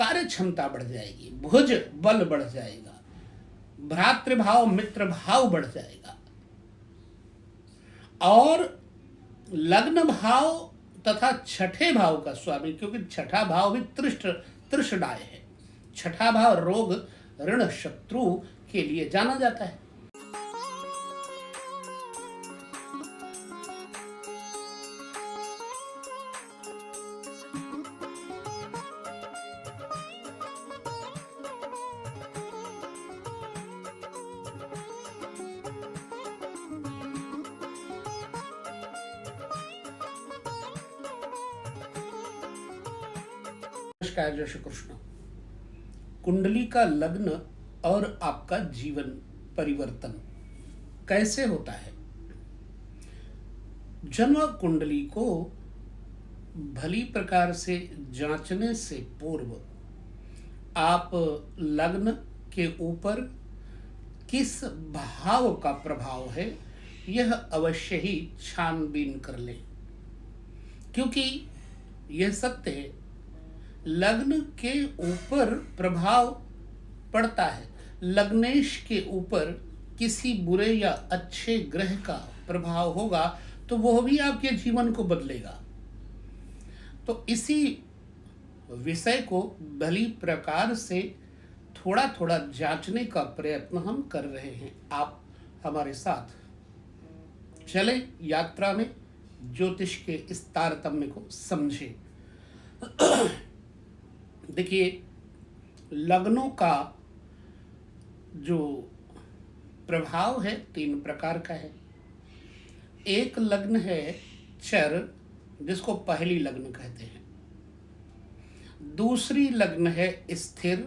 कार्य क्षमता बढ़ जाएगी, भुज बल बढ़ जाएगा, भ्रातृभाव मित्र भाव बढ़ जाएगा, और लग्न भाव तथा छठे भाव का स्वामी, क्योंकि छठा भाव भी तृष्णाय है, छठा भाव रोग ऋण शत्रु के लिए जाना जाता है। नमस्कार, जय श्री कृष्ण। कुंडली का लग्न और आपका जीवन परिवर्तन कैसे होता है? जन्म कुंडली को भली प्रकार से जांचने से पूर्व आप लग्न के ऊपर किस भाव का प्रभाव है यह अवश्य ही छानबीन कर लें, क्योंकि यह सत्य है लग्न के ऊपर प्रभाव पड़ता है। लग्नेश के ऊपर किसी बुरे या अच्छे ग्रह का प्रभाव होगा तो वह भी आपके जीवन को बदलेगा। तो इसी विषय को भली प्रकार से थोड़ा थोड़ा जांचने का प्रयत्न हम कर रहे हैं। आप हमारे साथ चले यात्रा में, ज्योतिष के इस तारतम्य को समझे। देखिए, लग्नों का जो प्रभाव है 3 प्रकार का है। एक लग्न है चर, जिसको पहली लग्न कहते हैं। दूसरी लग्न है स्थिर,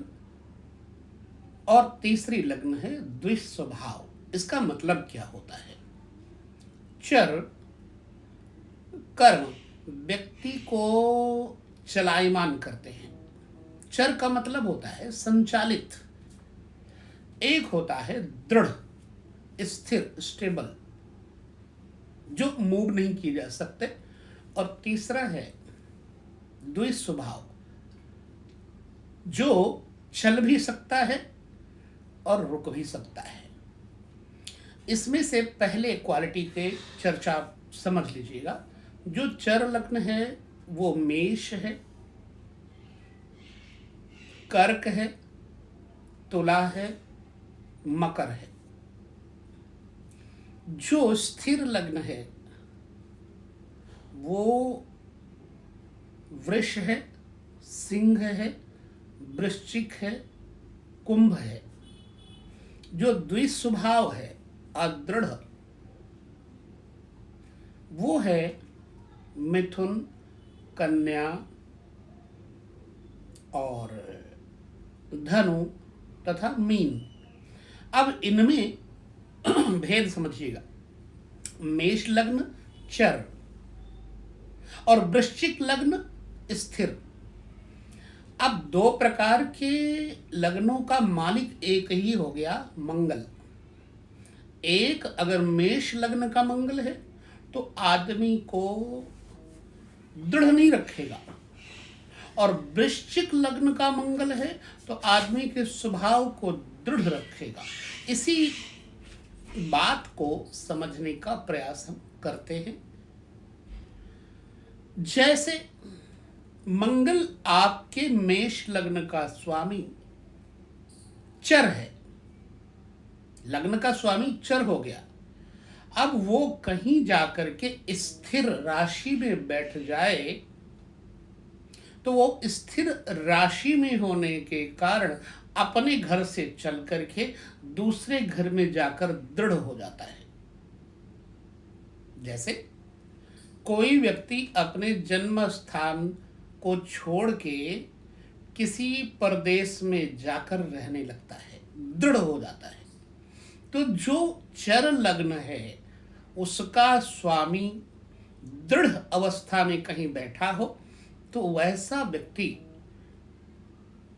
और तीसरी लग्न है द्विस्वभाव। इसका मतलब क्या होता है? चर कर्म व्यक्ति को चलायमान करते हैं। चर का मतलब होता है संचालित। एक होता है दृढ़, स्थिर, स्टेबल, जो मूव नहीं किए जा सकते, और तीसरा है द्विस्वभाव, जो चल भी सकता है और रुक भी सकता है। इसमें से पहले क्वालिटी के चर्चा समझ लीजिएगा। जो चर लग्न है वो मेष है, कर्क है, तुला है, मकर है। जो स्थिर लग्न है वो वृष है, सिंह है, वृश्चिक है, कुंभ है। जो द्विस्वभाव है, अदृढ़, वो है मिथुन, कन्या और धनु तथा मीन। अब इनमें भेद समझिएगा। मेष लग्न चर और वृश्चिक लग्न स्थिर। अब 2 प्रकार के लग्नों का मालिक एक ही हो गया, मंगल। एक अगर मेष लग्न का मंगल है तो आदमी को दृढ़ नहीं रखेगा, और वृश्चिक लग्न का मंगल है तो आदमी के स्वभाव को दृढ़ रखेगा। इसी बात को समझने का प्रयास हम करते हैं। जैसे मंगल आपके मेष लग्न का स्वामी चर है, लग्न का स्वामी चर हो गया। अब वो कहीं जाकर के स्थिर राशि में बैठ जाए तो वो स्थिर राशि में होने के कारण अपने घर से चल करके दूसरे घर में जाकर दृढ़ हो जाता है। जैसे कोई व्यक्ति अपने जन्म स्थान को छोड़ के किसी प्रदेश में जाकर रहने लगता है, दृढ़ हो जाता है। तो जो चर लग्न है उसका स्वामी दृढ़ अवस्था में कहीं बैठा हो तो वैसा व्यक्ति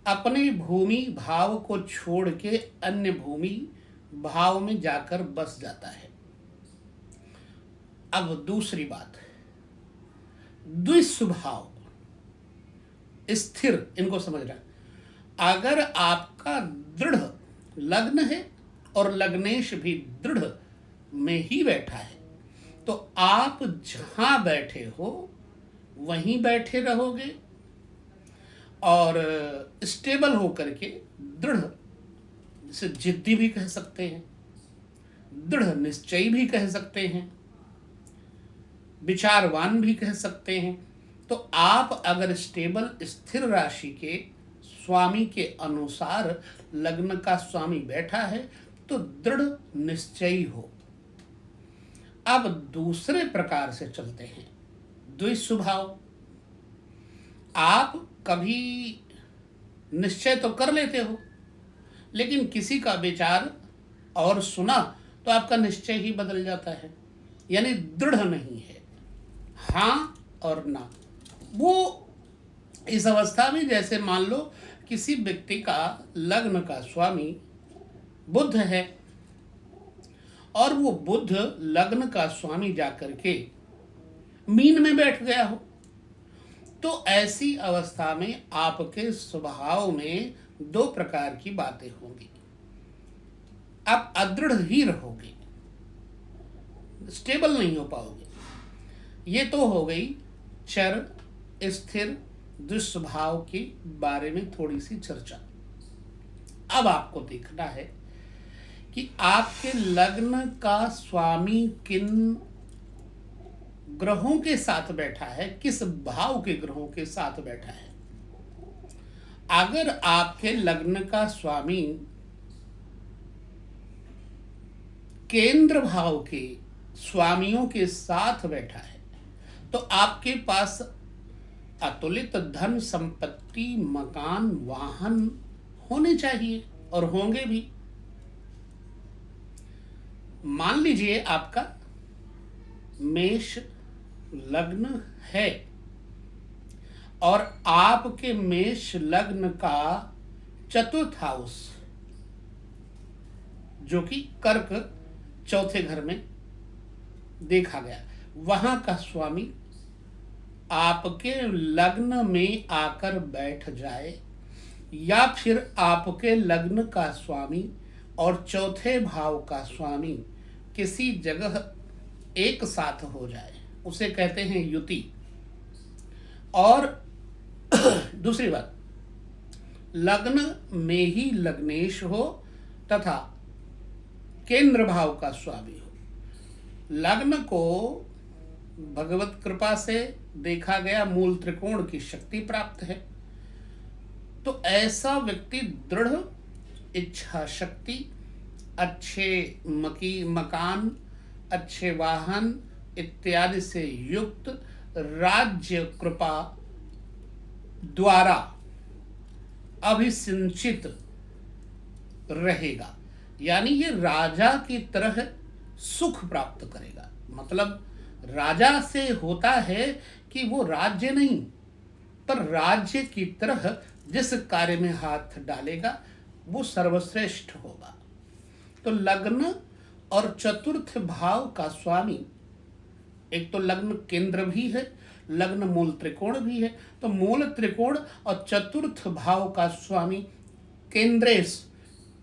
अपने भूमि भाव को छोड़ के अन्य भूमि भाव में जाकर बस जाता है। अब दूसरी बात, द्विस्वभाव, स्थिर, इनको समझना। अगर आपका दृढ़ लग्न है और लग्नेश भी दृढ़ में ही बैठा है, तो आप जहां बैठे हो वहीं बैठे रहोगे और स्टेबल होकर के दृढ़, जिसे जिद्दी भी कह सकते हैं, दृढ़ निश्चयी भी कह सकते हैं, विचारवान भी कह सकते हैं। तो आप अगर स्टेबल स्थिर राशि के स्वामी के अनुसार लग्न का स्वामी बैठा है तो दृढ़ निश्चयी हो। अब दूसरे प्रकार से चलते हैं, द्विस्वभाव। आप कभी निश्चय तो कर लेते हो, लेकिन किसी का विचार और सुना तो आपका निश्चय ही बदल जाता है, यानी दृढ़ नहीं है, हाँ और ना। वो इस अवस्था में जैसे मान लो किसी व्यक्ति का लग्न का स्वामी बुध है और वो बुध लग्न का स्वामी जाकर के मीन में बैठ गया हो, तो ऐसी अवस्था में आपके स्वभाव में दो प्रकार की बातें होंगी। आप अदृढ़ ही रहोगे, स्टेबल नहीं हो पाओगे। ये तो हो गई चर स्थिर दुस्वभाव के बारे में थोड़ी सी चर्चा। अब आपको देखना है कि आपके लग्न का स्वामी किन ग्रहों के साथ बैठा है, किस भाव के ग्रहों के साथ बैठा है। अगर आपके लग्न का स्वामी केंद्र भाव के स्वामियों के साथ बैठा है तो आपके पास अतुलित धन संपत्ति मकान वाहन होने चाहिए और होंगे भी। मान लीजिए आपका मेष लग्न है और आपके मेष लग्न का चतुर्थ हाउस जो कि कर्क चौथे घर में देखा गया, वहां का स्वामी आपके लग्न में आकर बैठ जाए या फिर आपके लग्न का स्वामी और चौथे भाव का स्वामी किसी जगह एक साथ हो जाए, उसे कहते हैं युति। और दूसरी बात, लग्न में ही लग्नेश हो तथा केंद्र भाव का स्वामी हो। लग्न को भगवत कृपा से देखा गया मूल त्रिकोण की शक्ति प्राप्त है, तो ऐसा व्यक्ति दृढ़ इच्छा शक्ति, अच्छे मकान, अच्छे वाहन इत्यादि से युक्त राज्य कृपा द्वारा अभिसिंचित रहेगा, यानी ये राजा की तरह सुख प्राप्त करेगा। मतलब राजा से होता है कि वो राज्य नहीं, पर राज्य की तरह जिस कार्य में हाथ डालेगा वो सर्वश्रेष्ठ होगा। तो लग्न और चतुर्थ भाव का स्वामी, एक तो लग्न केंद्र भी है, लग्न मूल त्रिकोण भी है, तो मूल त्रिकोण और चतुर्थ भाव का स्वामी केंद्रेश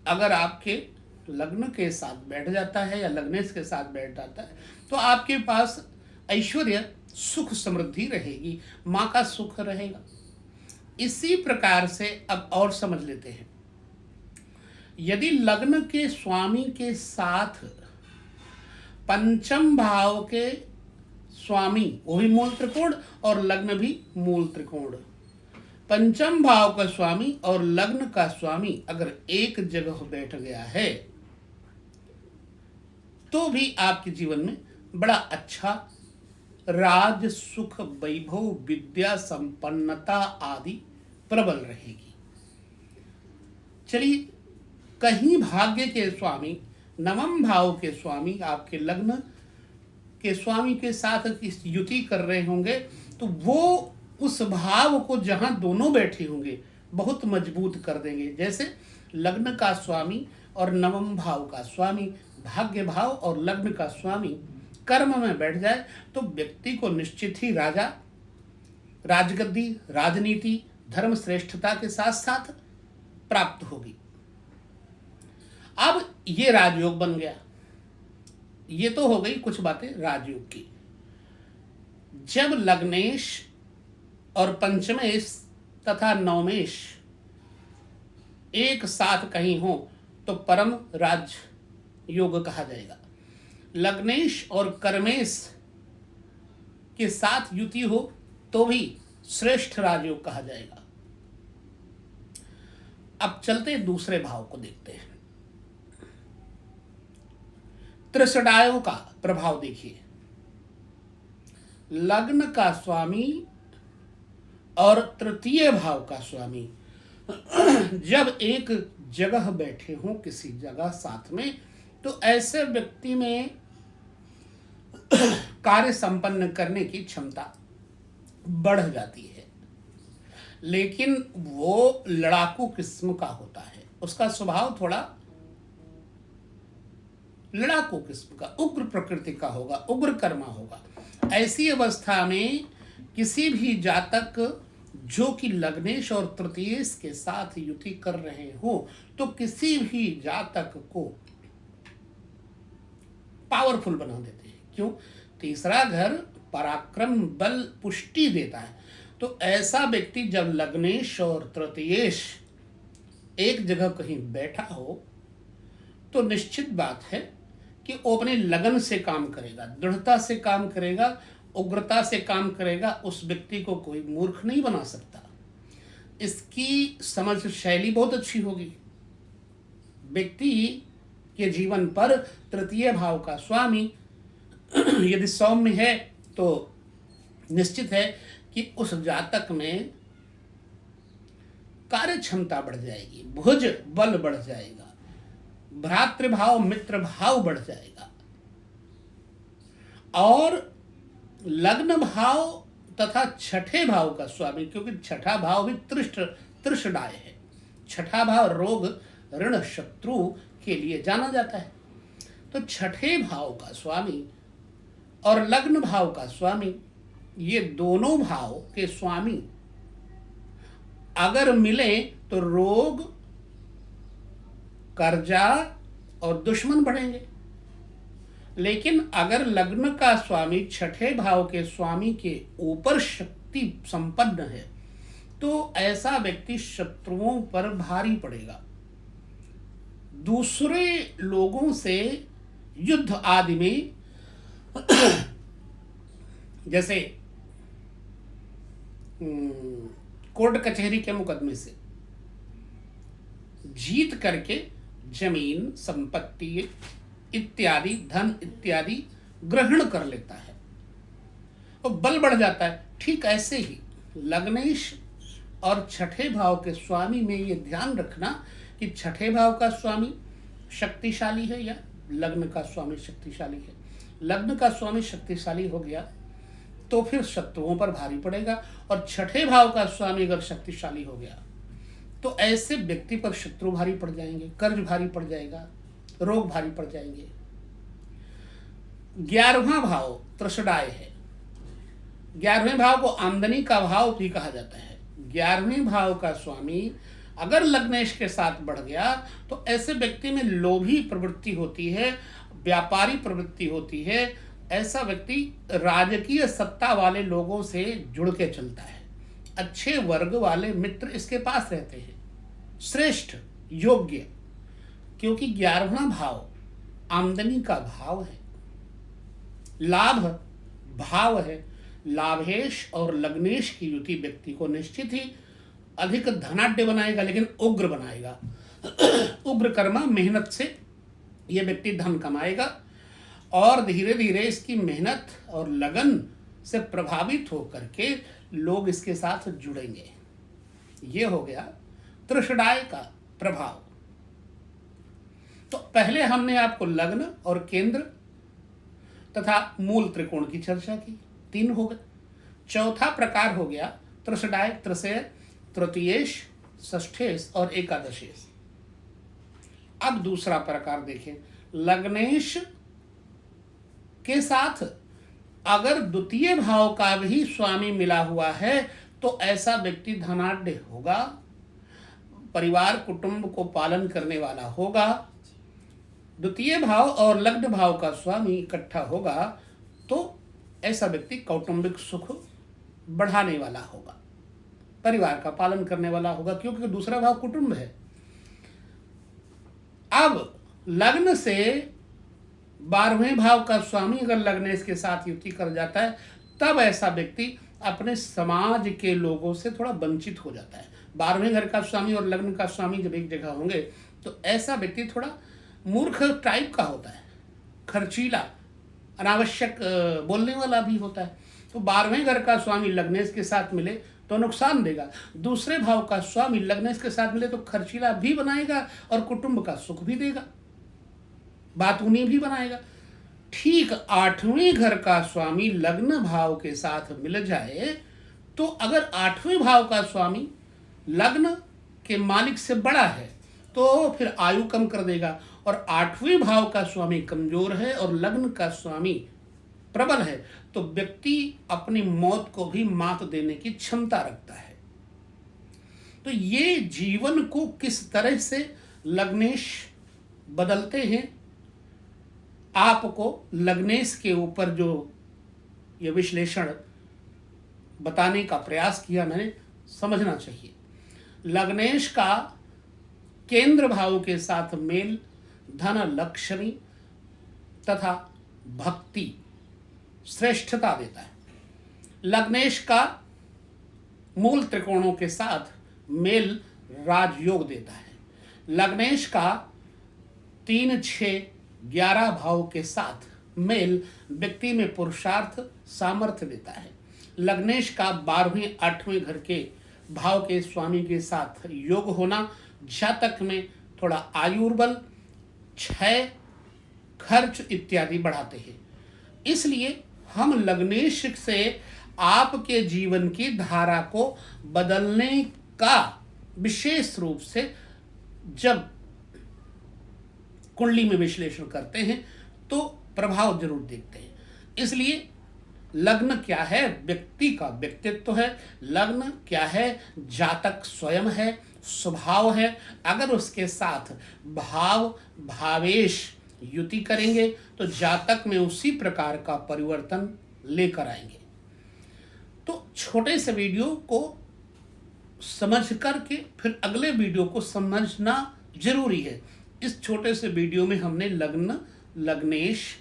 अगर आपके लग्न के साथ बैठ जाता है या लग्नेश के साथ बैठ जाता है तो आपके पास ऐश्वर्य सुख समृद्धि रहेगी, माँ का सुख रहेगा। इसी प्रकार से अब और समझ लेते हैं, यदि लग्न के स्वामी के साथ पंचम भाव के स्वामी, वो भी मूल त्रिकोण और लग्न भी मूल त्रिकोण, पंचम भाव का स्वामी और लग्न का स्वामी अगर एक जगह बैठ गया है तो भी आपके जीवन में बड़ा अच्छा राज सुख वैभव विद्या संपन्नता आदि प्रबल रहेगी। चलिए, कहीं भाग्य के स्वामी, नवम भाव के स्वामी आपके लग्न के स्वामी के साथ इस युति कर रहे होंगे तो वो उस भाव को जहां दोनों बैठे होंगे बहुत मजबूत कर देंगे। जैसे लग्न का स्वामी और नवम भाव का स्वामी, भाग्य भाव और लग्न का स्वामी कर्म में बैठ जाए तो व्यक्ति को निश्चित ही राजा, राजगद्दी, राजनीति, धर्म श्रेष्ठता के साथ साथ प्राप्त होगी। अब ये राजयोग बन गया। ये तो हो गई कुछ बातें राजयोग की। जब लग्नेश और पंचमेश तथा नवमेश एक साथ कहीं हो तो परम राज योग कहा जाएगा। लग्नेश और कर्मेश के साथ युति हो तो भी श्रेष्ठ राजयोग कहा जाएगा। अब चलते दूसरे भाव को देखते हैं। त्रिषडायों का प्रभाव देखिए। लग्न का स्वामी और तृतीय भाव का स्वामी जब एक जगह बैठे हों, किसी जगह साथ में, तो ऐसे व्यक्ति में कार्य संपन्न करने की क्षमता बढ़ जाती है। लेकिन वो लड़ाकू किस्म का होता है, उसका स्वभाव थोड़ा लड़ाकू किस्म का, उग्र प्रकृति का होगा, उग्र कर्मा होगा। ऐसी अवस्था में किसी भी जातक जो कि लग्नेश और तृतीयेश के साथ युति कर रहे हो, तो किसी भी जातक को पावरफुल बना देते हैं। क्यों? तीसरा घर पराक्रम, बल, पुष्टि देता है। तो ऐसा व्यक्ति जब लग्नेश और तृतीयेश एक जगह कहीं बैठा हो तो निश्चित बात है कि वो अपने लगन से काम करेगा, दृढ़ता से काम करेगा, उग्रता से काम करेगा। उस व्यक्ति को कोई मूर्ख नहीं बना सकता। इसकी समझ शैली बहुत अच्छी होगी। व्यक्ति के जीवन पर तृतीय भाव का स्वामी यदि सौम्य है तो निश्चित है कि उस जातक में कार्य क्षमता बढ़ जाएगी, भुज बल बढ़ जाएगा, भ्रातृभाव मित्र भाव बढ़ जाएगा। और लग्न भाव तथा छठे भाव का स्वामी, क्योंकि छठा भाव भी त्रिषडाय है। छठा भाव रोग, ऋण, शत्रु के लिए जाना जाता है। तो छठे भाव का स्वामी और लग्न भाव का स्वामी, ये दोनों भाव के स्वामी अगर मिले तो रोग, कर्जा और दुश्मन बढ़ेंगे। लेकिन अगर लग्न का स्वामी छठे भाव के स्वामी के ऊपर शक्ति संपन्न है तो ऐसा व्यक्ति शत्रुओं पर भारी पड़ेगा। दूसरे लोगों से युद्ध आदि में जैसे कोर्ट कचहरी के मुकदमे से जीत करके जमीन, संपत्ति इत्यादि, धन इत्यादि ग्रहण कर लेता है और बल बढ़ जाता है। ठीक ऐसे ही लग्नेश और छठे भाव के स्वामी में ये ध्यान रखना कि छठे भाव का स्वामी शक्तिशाली है या लग्न का स्वामी शक्तिशाली है। लग्न का स्वामी शक्तिशाली हो गया तो फिर शत्रुओं पर भारी पड़ेगा, और छठे भाव का स्वामी अगर शक्तिशाली हो गया तो ऐसे व्यक्ति पर शत्रु भारी पड़ जाएंगे, कर्ज भारी पड़ जाएगा, रोग भारी पड़ जाएंगे। 11वां भाव त्रिषडाय है। 11वें भाव को आमदनी का भाव भी कहा जाता है। 11वें भाव का स्वामी अगर लग्नेश के साथ बढ़ गया तो ऐसे व्यक्ति में लोभी प्रवृत्ति होती है, व्यापारी प्रवृत्ति होती है। ऐसा व्यक्ति राजकीय सत्ता वाले लोगों से जुड़ के चलता है। अच्छे वर्ग वाले मित्र इसके पास रहते हैं, श्रेष्ठ, योग्य, क्योंकि 11वां भाव आमदनी का भाव है, लाभ भाव है। लाभेश और लग्नेश की युति व्यक्ति को निश्चित ही अधिक धनाढ्य बनाएगा, लेकिन उग्र बनाएगा। उग्र कर्मा, मेहनत से यह व्यक्ति धन कमाएगा और धीरे धीरे इसकी मेहनत और लगन से प्रभावित होकर के लोग इसके साथ जुड़ेंगे। ये हो गया त्रिषडाय का प्रभाव। तो पहले हमने आपको लग्न और केंद्र तथा मूल त्रिकोण की चर्चा की, 3 हो गए। चौथा प्रकार हो गया त्रिषडाय, त्रिशय, तृतीयेश, षष्ठेश और एकादशेश। अब दूसरा प्रकार देखें। लग्नेश के साथ अगर द्वितीय भाव का भी स्वामी मिला हुआ है तो ऐसा व्यक्ति धनाढ्य होगा, परिवार कुटुंब को पालन करने वाला होगा। द्वितीय भाव और लग्न भाव का स्वामी इकट्ठा होगा तो ऐसा व्यक्ति कौटुंबिक सुख बढ़ाने वाला होगा, परिवार का पालन करने वाला होगा, क्योंकि दूसरा भाव कुटुंब है। अब लग्न से 12वें भाव का स्वामी अगर लग्नेश के साथ युति कर जाता है तब ऐसा व्यक्ति अपने समाज के लोगों से थोड़ा वंचित हो जाता है। 12वें घर का स्वामी और लग्न का स्वामी जब एक जगह होंगे तो ऐसा व्यक्ति थोड़ा मूर्ख टाइप का होता है, खर्चीला, अनावश्यक बोलने वाला भी होता है। तो 12वें घर का स्वामी लग्नेश के साथ मिले तो नुकसान देगा, दूसरे भाव का स्वामी लग्नेश के साथ मिले तो खर्चीला भी बनाएगा और कुटुंब का सुख भी देगा, बात उन्हें भी बनाएगा। ठीक 8वें घर का स्वामी लग्न भाव के साथ मिल जाए तो अगर 8वें भाव का स्वामी लग्न के मालिक से बड़ा है तो फिर आयु कम कर देगा, और 8वें भाव का स्वामी कमजोर है और लग्न का स्वामी प्रबल है तो व्यक्ति अपनी मौत को भी मात देने की क्षमता रखता है। तो ये जीवन को किस तरह से लग्नेश बदलते हैं, आपको लग्नेश के ऊपर जो ये विश्लेषण बताने का प्रयास किया मैंने, समझना चाहिए। लग्नेश का केंद्र भाव के साथ मेल धन, लक्ष्मी तथा भक्ति श्रेष्ठता देता है। लग्नेश का मूल त्रिकोणों के साथ मेल राजयोग देता है। लग्नेश का 3, 6, 11 भाव के साथ मेल व्यक्ति में पुरुषार्थ सामर्थ्य देता है। लग्नेश का 12वें 8वें घर के भाव के स्वामी के साथ योग होना जातक में थोड़ा आयुर्बल, क्षय, खर्च इत्यादि बढ़ाते हैं। इसलिए हम लग्नेश से आपके जीवन की धारा को बदलने का विशेष रूप से जब कुंडली में विश्लेषण करते हैं तो प्रभाव जरूर देखते हैं। इसलिए लग्न क्या है, व्यक्ति का व्यक्तित्व है। लग्न क्या है, जातक स्वयं है, स्वभाव है। अगर उसके साथ भाव भावेश युति करेंगे तो जातक में उसी प्रकार का परिवर्तन लेकर आएंगे। तो छोटे से वीडियो को समझ करके फिर अगले वीडियो को समझना जरूरी है। इस छोटे से वीडियो में हमने लग्न, लग्नेश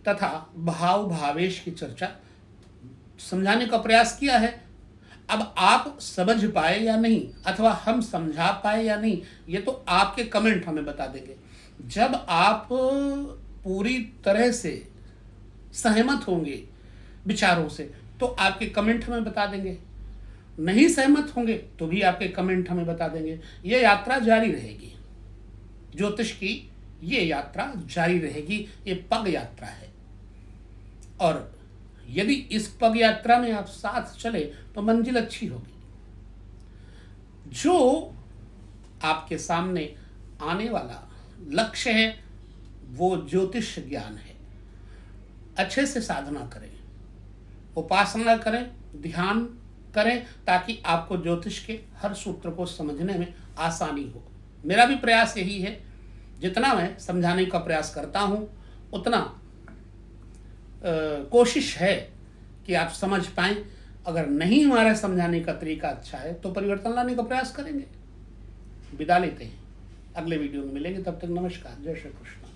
तथा भाव भावेश की चर्चा समझाने का प्रयास किया है। अब आप समझ पाए या नहीं अथवा हम समझा पाए या नहीं, ये तो आपके कमेंट हमें बता देंगे। जब आप पूरी तरह से सहमत होंगे विचारों से तो आपके कमेंट हमें बता देंगे, नहीं सहमत होंगे तो भी आपके कमेंट हमें बता देंगे। ये यात्रा जारी रहेगी, ज्योतिष की ये यात्रा जारी रहेगी। ये पग यात्रा है और यदि इस पग यात्रा में आप साथ चले तो मंजिल अच्छी होगी। जो आपके सामने आने वाला लक्ष्य है वो ज्योतिष ज्ञान है। अच्छे से साधना करें, उपासना करें, ध्यान करें ताकि आपको ज्योतिष के हर सूत्र को समझने में आसानी हो। मेरा भी प्रयास यही है, जितना मैं समझाने का प्रयास करता हूँ उतना कोशिश है कि आप समझ पाएं। अगर नहीं हमारा समझाने का तरीका अच्छा है तो परिवर्तन लाने का प्रयास करेंगे। विदा लेते हैं, अगले वीडियो में मिलेंगे। तब तक नमस्कार, जय श्री कृष्ण।